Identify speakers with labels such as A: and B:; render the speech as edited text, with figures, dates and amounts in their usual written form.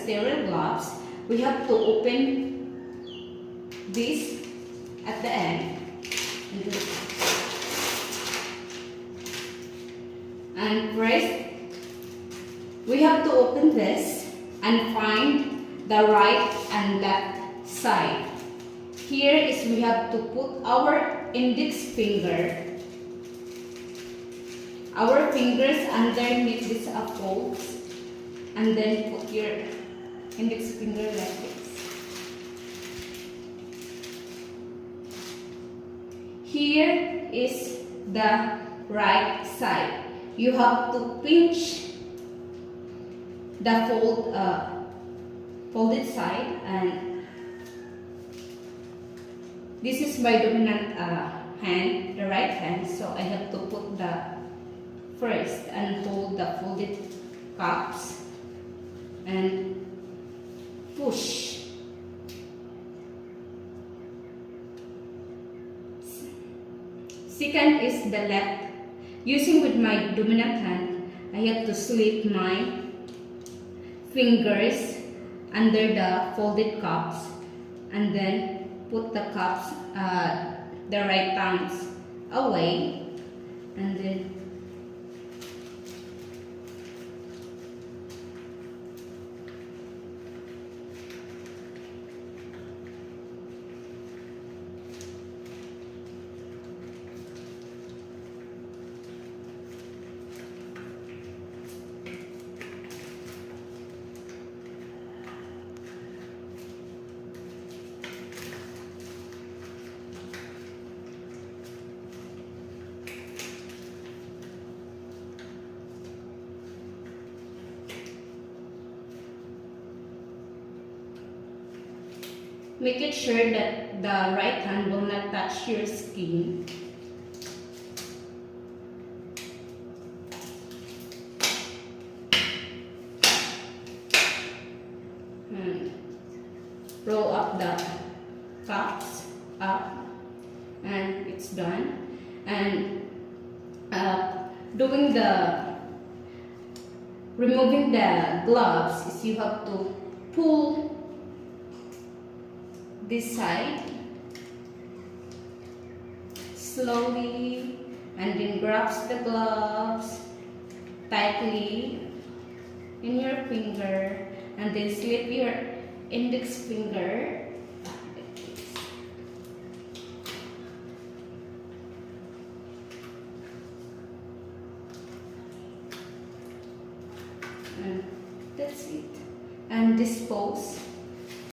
A: sterile gloves, we have to open this at the end. And first, we have to open this and find the right and left side. Here is we have to put our index finger, our fingers underneath this folds, and then put your index finger like this. Here is the right side. You have to pinch the folded side, and this is my dominant hand, the right hand, so I have to put the first and hold the folded cups and push. Second is the left. Using with my dominant hand, I have to slip my fingers under the folded cups and then put the cups, the right thumbs away, and then make it sure that the right hand will not touch your skin. And roll up the cups up, and it's done. And removing the gloves is you have to pull this side slowly, and then grasp the gloves tightly in your finger, and then slip your index finger and that's it, and dispose.